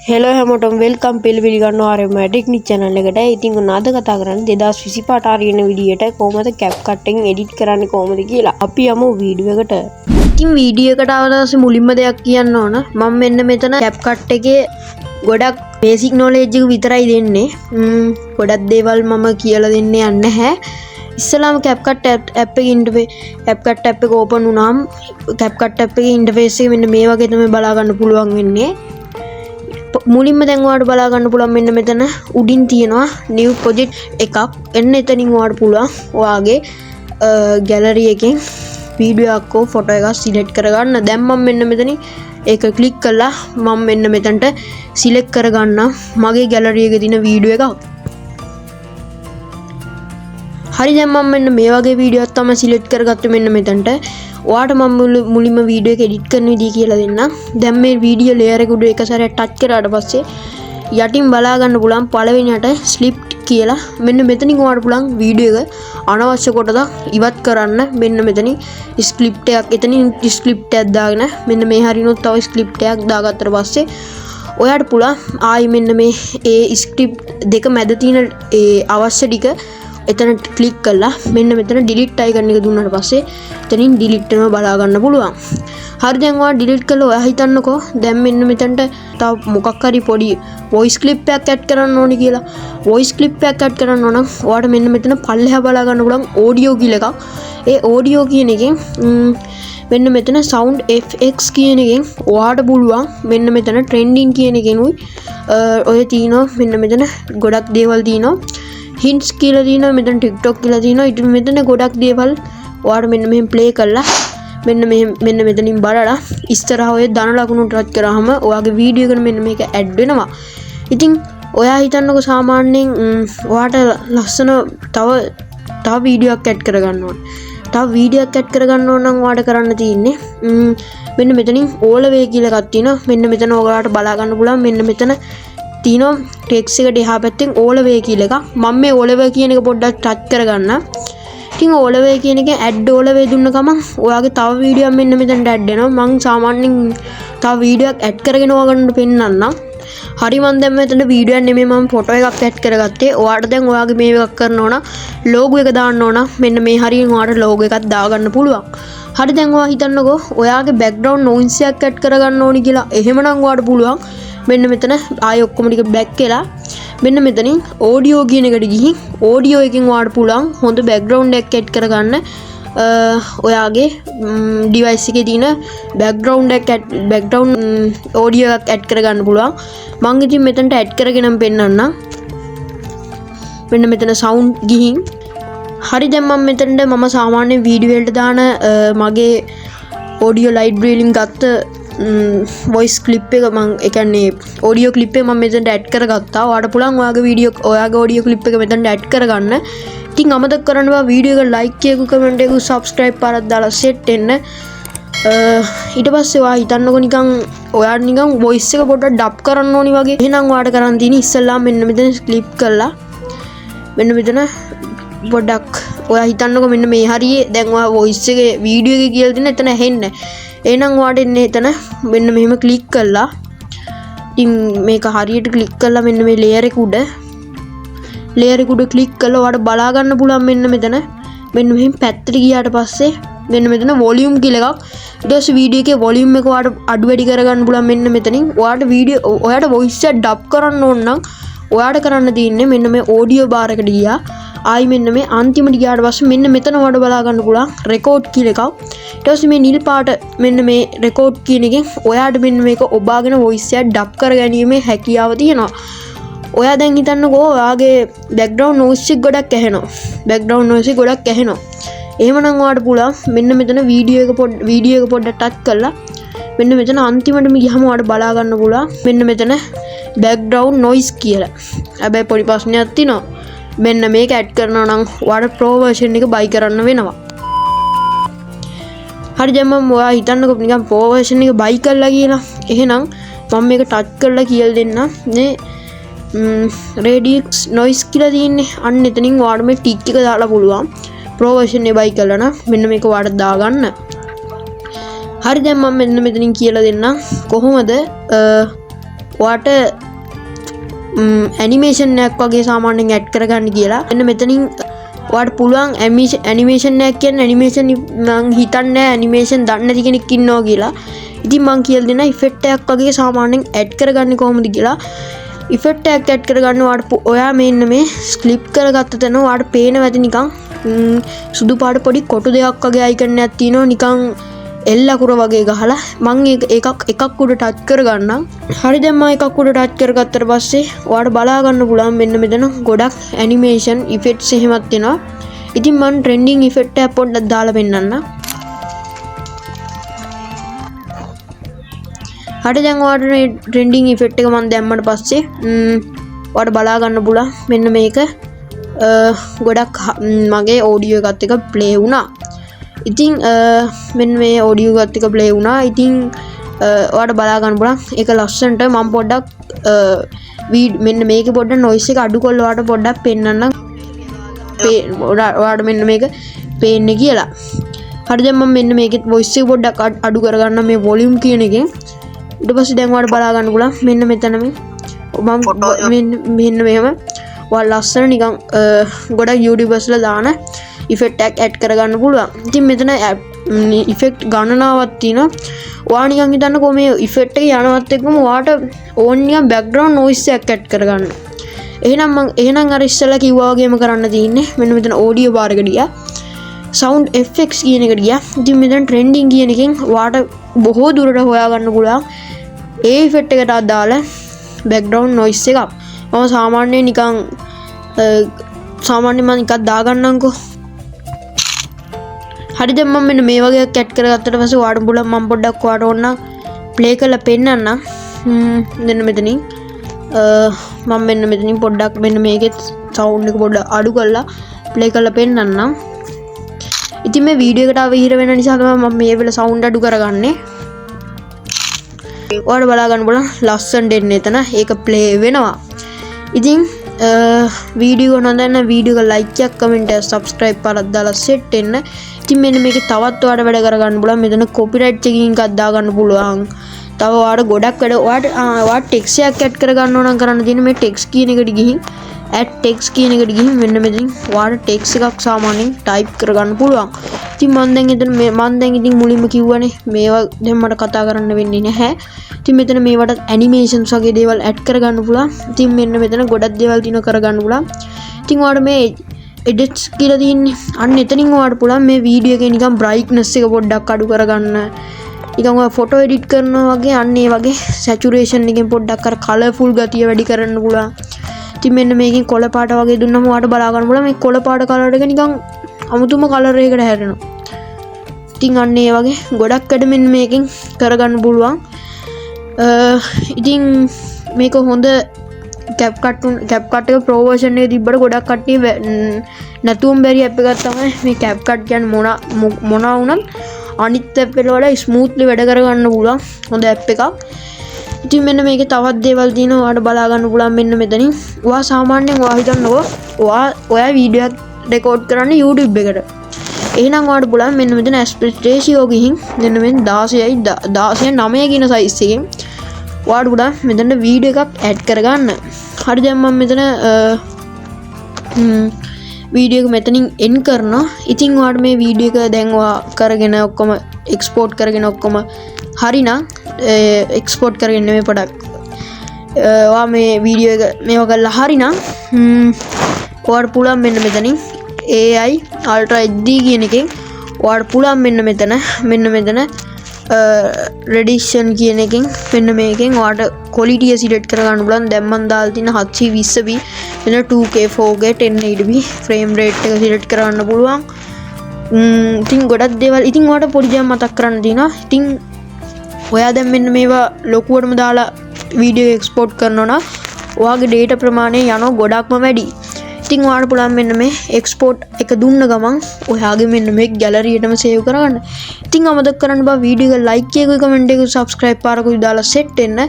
Hello හැමෝටම welcome පිළිගන්නවා ආරෙමැටික් channel එකට. ඉතින් ඔන්න අද කතා කරන්නේ 2025 ආරියන විදියට කොහොමද CapCut එකෙන් edit කරන්නේ කොහොමද කියලා. අපි යමු වීඩියෝ එකට. ඉතින් වීඩියෝ එකට ආවදාසේ මුලින්ම දෙයක් කියන්න ඕන. මම මෙන්න මෙතන CapCut එකේ ගොඩක් basic knowledge එක විතරයි දෙන්නේ. ගොඩක් දේවල් මම කියලා දෙන්නේ නැහැ. ඉස්සලාම CapCut app එක open වුණාම CapCut app එකේ interface එක මෙන්න මේ වගේ තමයි බලා ගන්න පුළුවන් වෙන්නේ. මුලින්ම දැන් ඔයාලට බලා ගන්න පුළුවන් මෙන්න මෙතන උඩින් තියෙනවා new project එකක්. එන්න එතනින් ඔයාලට පුළුවන් ඔයාගේ gallery එකෙන් වීඩියෝ එකක් හෝ ෆොටෝ එකක් select කරගන්න. දැන් මම මෙන්න මෙතනින් ඒක click කළා. මම මෙන්න මෙතනට select කරගන්න මගේ gallery එකේ තියෙන වීඩියෝ එකක්. හරි දැන් මම මෙන්න මේ වගේ වීඩියෝ එකක් තමයි select කරගත්තේ මෙන්න මෙතනට. ඔයාට මම මුලින්ම වීඩියෝ එක එඩිට් කරන විදිය කියලා දෙන්නම්. දැන් මේ වීඩියෝ ලේයර් එක උඩ එක සැරයක් ටච් කරාට පස්සේ යටින් බලා ගන්න පුළුවන් පළවෙනියට ස්ලිප් කියලා මෙන්න මෙතනින් ඔයාට පුළුවන් වීඩියෝ එක අනවශ්‍ය කොටස ඉවත් කරන්න. මෙන්න මෙතනින් ස්ක්‍රිප්ට් එකක් එතනින් ස්ක්‍රිප්ට් එකක් දාගෙන මෙන්න මේ හරිනොත් තව ස්ක්‍රිප්ට් එකක් දාගත්තට පස්සේ ඔයාට පුළුවන් ආයි මෙන්න මේ ඒ ස්ක්‍රිප්ට් දෙක මැද තියෙන ඒ අවශ්‍ය ටික එතන ක්ලික් කරලා මෙන්න මෙතන delete icon එක දුන්නාට පස්සේ එතනින් delete වෙනවා බලා ගන්න පුළුවන්. හරි දැන් ඔයා delete කළා. ඔයා හිතන්නකෝ දැන් මෙන්න මෙතනට තව මොකක් හරි පොඩි voice clip එකක් add කරන්න ඕනි කියලා. voice clip එකක් add කරන්න ඕන නම් ඔයාට මෙන්න මෙතන පල්ලෙහා බලා ගන්න පුළුවන් audio කියලා එකක්. ඒ audio කියන එකෙන් මෙන්න මෙතන sound fx කියන එකෙන් ඔයාට පුළුවන් මෙන්න මෙතන trending කියන එකෙනුයි ඔය තියෙනවා මෙන්න මෙතන ගොඩක් දේවල් තියෙනවා. hints කියලා තියෙනවා මෙතන TikTok කියලා තියෙනවා. ඊට මෙතන ගොඩක් දේවල් ඔයාලා මෙන්න මෙහෙම play කරලා මෙන්න මෙතනින් බලලා ඉස්සරහ ඔය ධන ලකුණු ටච් කරාම ඔයාගේ වීඩියෝ එකට මෙන්න මේක ඇඩ් වෙනවා. ඉතින් ඔයා හිතන්නකෝ සාමාන්‍යයෙන් ඔයාට ලස්සන තව වීඩියෝ එකක් ඇඩ් කරගන්න ඕන. තව වීඩියෝ එකක් ඇඩ් කරගන්න ඕන නම් ඔයාට කරන්න තියෙන්නේ මෙන්න මෙතනින් all way කියලා එකක් තියෙනවා. මෙන්න මෙතන ඔයාලට බලා ගන්න පුළුවන් මෙන්න මෙතන තියෙනවා ටෙක්ස්ට් එකට එහා පැත්තෙන් all way කියලා එකක්. මම මේ all way කියන එක පොඩ්ඩක් ටච් කරගන්න. ඉතින් all way කියන එකෙන් add all way දුන්න ගමන් ඔයාගේ තව වීඩියෝ එකක් මෙන්න මෙතනට add වෙනවා. මම සාමාන්‍යයෙන් තව වීඩියෝ එකක් add කරගෙන ඔයාලට පෙන්නන්නම්. හරි මම දැන් මෙතන වීඩියෝ එකක් නෙමෙයි මම ෆොටෝ එකක් add කරගත්තේ. ඔයාට දැන් ඔයාගේ මේ එකක් කරන්න ඕන logo එක දාන්න ඕන. මෙන්න මේ හරියෙන් ඔයාට logo එකක් දාගන්න පුළුවන්. හරි දැන් ඔයා හිතන්නකෝ ඔයාගේ background noise එකක් add කරගන්න ඕනි කියලා. එහෙමනම් ඔයාට පුළුවන් මෙන්න මෙතන ආයෙ ඔක්කොම ටික බෑක් වෙලා මෙන්න මෙතනින් audio කියන එකට ගිහින් audio එකෙන් ඔයාලට පුළුවන් හොඳ background එකක් add කරගන්න. ඔයාගේ device එකේ තියෙන background audio එකක් add කරගන්න පුළුවන්. මම ඉතින් මෙතනට add කරගෙනම පෙන්නන්නම්. මෙන්න මෙතන sound ගිහින් හරි දැන් මම මෙතනට මම සාමාන්‍ය වීඩියෝ වලට දාන මගේ audio library වලින් ගත්ත voice clip එක මම ඒ කියන්නේ audio clip එක මම මෙතනට add කරගත්තා. ඔයාලට පුළුවන් ඔයාගේ audio clip එක මෙතනට add කරගන්න. ඉතින් අමතක කරන්න බා වීඩියෝ එක like එකක comment එකක subscribe පාරක් දාලා set වෙන්න. ඊට පස්සේ ඔයා හිතන්නකො නිකන් ඔයාට නිකන් voice එක පොඩ්ඩක් dub කරන්න ඕනි වගේ. එහෙනම් ඔයාට කරන්න තියෙන්නේ ඉස්සෙල්ලා මෙන්න මෙතන clip කරලා මෙන්න මෙතන පොඩ්ඩක් ඔයා හිතන්නකො මෙන්න මේ හරියේ දැන් ඔයා voice එකේ වීඩියෝ එකේ කියලා දෙන එතන ඇහෙන්නේ. එහෙනම් ඔයාට එන්නේ එතන මෙන්න මෙහෙම ක්ලික් කරලා ඉතින් මේක හරියට ක්ලික් කරලා මෙන්න මේ ලේයර් එක උඩ ක්ලික් කරලා ඔයාට බලා ගන්න පුළුවන් මෙන්න මෙතන මෙන්න මෙහෙම පැත්තට ගියාට පස්සේ මෙන්න මෙතන වොලියුම් කියලා එකක්. ඊට පස්සේ වීඩියෝ එකේ වොලියුම් එක ඔයාට අඩු වැඩි කරගන්න පුළුවන් මෙන්න මෙතනින්. ඔයාට voice එක dub කරන්න ඕන නම් ඔයාට කරන්න තියෙන්නේ මෙන්න මේ audio bar එකට ගියා. ආයි මෙන්න මේ අන්තිමට ගියාට පස්සේ මෙන්න මෙතන ඔයාලට බලා ගන්න පුළුවන් රෙකෝඩ් කියලා එකක්. ඊට පස්සේ මේ නිල් පාට මෙන්න මේ රෙකෝඩ් කියන එකෙන් ඔයාට මෙන්න මේක ඔබාගෙන voice එක dub කර ගැනීමේ හැකියාව තියෙනවා. ඔයා දැන් හිතන්නකෝ ඔයාගේ background noise එක ගොඩක් ඇහෙනවා. එහෙමනම් ඔයාට පුළුවන් මෙන්න මෙතන වීඩියෝ එක පොඩ්ඩක් ටච් කරලා මෙන්න මෙතන අන්තිමටම ගියම ඔයාට බලා ගන්න පුළුවන් මෙන්න මෙතන background noise කියලා. හැබැයි පොඩි ප්‍රශ්නයක් තියෙනවා. මෙන්න මේක ඇඩ් කරනවා නම් ඔයාට pro version එක buy කරන්න වෙනවා. හරි දැන් මම ඔයා හිතන්නකෝ නිකන් pro version එක buy කරලා කියලා. එහෙනම් මම මේක ටච් කරලා කියලා දෙන්නම්. මේ Radix noise කියලා තියෙන්නේ. අන්න එතනින් ඔයාට මේ ටික් එක දාලා පුළුවන් pro version එක buy කරලා නම් මෙන්න මේක ඔයාට දාගන්න. හරි දැන් මම මෙන්න මෙතනින් කියලා දෙන්නම් කොහොමද ඔයාට ඇනිමේෂන් එකක් වගේ සාමාන්‍යයෙන් ඇඩ් කරගන්න කියලා. එන්න මෙතනින් ඔයාට පුළුවන් ඇනිමේෂන් එකක් කියන්නේ ඇනිමේෂන් මං හිතන්නේ ඇනිමේෂන් දන්නේ නැති කෙනෙක් ඉන්නවා කියලා. ඉතින් මං කියලා දෙනවා ඉෆෙක්ට් එකක් වගේ සාමාන්‍යයෙන් ඇඩ් කරගන්නේ කොහොමද කියලා. ඉෆෙක්ට් එකක් ඇඩ් කරගන්න ඔයා මෙන්න මේ ක්ලිප් කරගත්ත තැන ඔයාට පේනවා ඇති නිකන් සුදු පාට පොඩි කොටු දෙකක් වගේ අයිකන් එකක් තියෙනවා නිකන් එල් අකුර වගේ ගහලා මං එකක් උඩ ටච් කරගන්නම්. හරි දැන් මම එකක් උඩ ටච් කරගත්තට පස්සේ ඔයාලට බලා ගන්න පුළුවන් මෙන්න මෙතන ගොඩක් ඇනිමේෂන් ඉෆෙක්ට්ස් එහෙමත් වෙනවා. ඉතින් මම ට්‍රෙන්ඩින් ඉෆෙක්ට් එකක් පොඩ්ඩක් දාලා පෙන්නන්න. හරි දැන් ඔයාලට මේ ට්‍රෙන්ඩින් ඉෆෙක්ට් එක මම දැම්මට පස්සේ ඔයාලට බලා ගන්න පුළුවන් මෙන්න මේක ගොඩක් මගේ ඔඩියෝ එකත් එක ප්ලේ වුණා. ඉතින් මෙන්න මේ ඔඩියෝ එකත් එක ප්ලේ වුණා. ඉතින් ඔයාලට බලා ගන්න පුළුවන් ඒක ලස්සනට මම පොඩ්ඩක් මෙන්න මේකේ පොඩ්ඩක් නොයිස් එක අඩු කරලා ඔයාලට පොඩ්ඩක් පෙන්නන්නම්. ඔයාලට මෙන්න මේක පේන්නේ කියලා. හරි දැන් මම මෙන්න මේකේ වොයිස් එක පොඩ්ඩක් අඩු කරගන්න මේ වොලියුම් කියන එකෙන්. ඊට පස්සේ දැන් ඔයාලට බලා ගන්න පුළුවන් මෙන්න මෙතන මම මෙන්න මෙහෙම ඔයාලා ලස්සන නිකන් ගොඩක් YouTubers ලා දාන ඉෆෙක්ට් එකක් ඇඩ් කරගන්න පුළුවන්. ඉතින් මෙතන ඉෆෙක්ට් ගණනාවක් තියෙනවා. ඔයා නිකන් හිතන්නකෝ මේ ඉෆෙක්ට් එක යනවත් එක්කම ඔයාට ඕන් නිකන් බෑග්ග්‍රවුන්ඩ් නොයිස් එකක් ඇඩ් කරගන්න. එහෙනම් අර ඉස්සෙල්ලා කිව්වා වගේම කරන්න තියෙන්නේ. මෙන්න මෙතන ඔඩියෝ බාර් එක ගියා. sound effects කියන එකට ගියා. ඉතින් මෙතන trending කියන එකෙන් ඔයාට බොහෝ දුරට හොයාගන්න පුළුවන්. ඒ ඉෆෙක්ට් එකට අදාළ බෑග්ග්‍රවුන්ඩ් නොයිස් එකක්. මම සාමාන්‍යයෙන් නිකන් මම එකක් දාගන්නම්කෝ. හරි දැන් මම මෙන්න මේ වගේ එකක් ඇඩ් කරගත්තට පස්සේ ඔයාලට පුළුවන් මම පොඩ්ඩක් ඔයාලට ඕන ප්ලේ කරලා පෙන්නන්නම්. මෙන්න මෙතනින් මම මෙන්න මෙතනින් පොඩ්ඩක් මෙන්න මේකේ සවුන්ඩ් එක පොඩ්ඩක් අඩු කරලා ප්ලේ කරලා පෙන්නන්නම්. ඉතින් මේ වීඩියෝ එකට අවහිර වෙන නිසා තමයි මම මේ වෙලාව සවුන්ඩ් අඩු කරගන්නේ. ඔයාලට බලා ගන්න බලන්න ලස්සන දෙන්නේ එතන ඒක ප්ලේ වෙනවා. ඉතින් වීඩියෝ නොදන්න වීඩියෝ එක ලයික් එකක් කමෙන්ට් එකක් සබ්ස්ක්‍රයිබ් කරලා දාලා සෙට් වෙන්න. ඉතින් මෙන්න මේකේ තවත් ඔයාලට වැඩ කරගන්න පුළුවන්. මෙතන කොපිරයිට් චෙකින් එකක් දාගන්න පුළුවන්. තව ඔයාලට ගොඩක් වැඩ ඔයාලට ටෙක්ස්ට් එකක් ඇඩ් කරගන්න ඕන නම් කරන්න තියෙන්නේ මේ ටෙක්ස්ට් කියන එකට ගිහින් ඇඩ් ටෙක්ස්ට් කියන එකට ගිහින් මෙන්න මෙතනින් ඔයාලට ටෙක්ස්ට් එකක් සාමාන්‍යයෙන් ටයිප් කරගන්න පුළුවන්. ඉතින් මම දැන් ඉතින් මුලින්ම කිව්වනේ මේවා දැන් මට කතා කරන්න වෙන්නේ නැහැ. ඉතින් මෙතන මේවට ඇනිමේෂන්ස් වගේ දේවල් ඇඩ් කරගන්න පුළුවන්. ඉතින් මෙන්න මෙතන ගොඩක් දේවල් තියෙනවා කරගන්න පුළුවන්. ඉතින් ඔයාලට මේ එඩිට්ස් කියලා තියෙන්නේ. අන්න එතනින් ඔයාලට පුළුවන් මේ වීඩියෝ එකේ නිකන් බ්‍රයිට්නස් එක පොඩ්ඩක් අඩු කරගන්න. නිකන් ඔයා ෆොටෝ එඩිට් කරනවා වගේ අන්න ඒ වගේ සැචුරේෂන් එකෙන් පොඩ්ඩක් අර කලර්ෆුල් ගතිය වැඩි කරන්න පුළුවන්. ඉතින් මෙන්න මේකෙන් කොළ පාට වගේ දුන්නම ඔයාලට බලා ගන්න පුළුවන් මේ කොළ පාට කලර් එක නිකන් අමුතුම කලර් එකකට හැරෙනවා. ඉතින් අන්න ඒ වගේ ගොඩක් වැඩ මෙන්න මේකෙන් කරගන්න පුළුවන්. ඉතින් මේක හොඳ CapCut එක Pro version එකේ තිබ්බට ගොඩක් කට්ටිය නැතුවම බැරි ඇප් එකක් තමයි මේ CapCut කියන්නේ මොනවා වුණත් අනිත් ඇප් වල වඩා ස්මූත්ලි වැඩ කරගන්න පුළුවන් හොඳ ඇප් එකක්. ඉතින් මෙන්න මේකේ තවත් දේවල් තියෙනවා ඔයාලට බලා ගන්න පුළුවන් මෙන්න මෙතනින්. ඔයා සාමාන්‍යයෙන් ඔයා හිතන්නකෝ ඔයා වීඩියෝ එකක් රෙකෝඩ් කරන්නේ YouTube එකට. එහෙනම් ඔයාලට පුළුවන් මෙන්න මෙතන aspect ratio ගිහින් මෙන්න මෙන්න 16:9 කියන සයිස් එකෙන් ඔයාලට පුළුවන් මෙතන වීඩියෝ එකක් ඇඩ් කරගන්න. හරි දැන් මම මෙතන වීඩියෝ එක මෙතනින් එන්ඩ් කරනවා. ඉතින් ඔයාලට මේ වීඩියෝ එක දැන් ඔයා කරගෙන ඔක්කොම එක්ස්පෝර්ට් කරගෙන ඔක්කොම හරිනම් එක්ස්පෝර්ට් කරගෙන නෙමෙයි පොඩක් ඔයා මේ වීඩියෝ එක මේවා කරලා හරිනම් ඔයාලට පුළුවන් මෙන්න මෙතනින් AI Ultra HD කියන එකෙන් ඔයාලට පුළුවන් මෙන්න මෙතන රෙඩිෂන් කියන එකෙන් මෙන්න මේකෙන් ඔයාලට quality එක සිලෙක්ට් කරගන්න පුළුවන්. දැන් මම දාලා තියෙන 720p වෙන 2K 4K 1080p frame rate එක සිලෙක්ට් කරගන්න පුළුවන්. ඉතින් ගොඩක් දේවල් ඉතින් ඔයාලට පොඩි දෙයක් මතක් කරන්න තියෙනවා. ඉතින් ඔයා දැන් මෙන්න මේවා ලොකුවටම දාලා වීඩියෝ එක්ස්පෝර්ට් කරනවා නම් ඔයාගේ data ප්‍රමාණය යනවා ගොඩක්ම වැඩි. ඉතින් ඔයාලට පුළුවන් මෙන්න මේ එක්ස්පෝර්ට් එක දුන්න ගමන් ඔයාගේ මෙන්න මේ ගැලරි එකටම සේව් කරගන්න. ඉතින් අමතක කරන්න බා වීඩියෝ එක ලයික් එකකුයි කමෙන්ට් එකකුයි සබ්ස්ක්‍රයිබ් පාරකුයි දාලා සෙට් වෙන්න.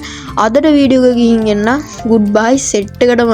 අදට වීඩියෝ එක ගිහින් එන්න. good bye සෙට් එකටම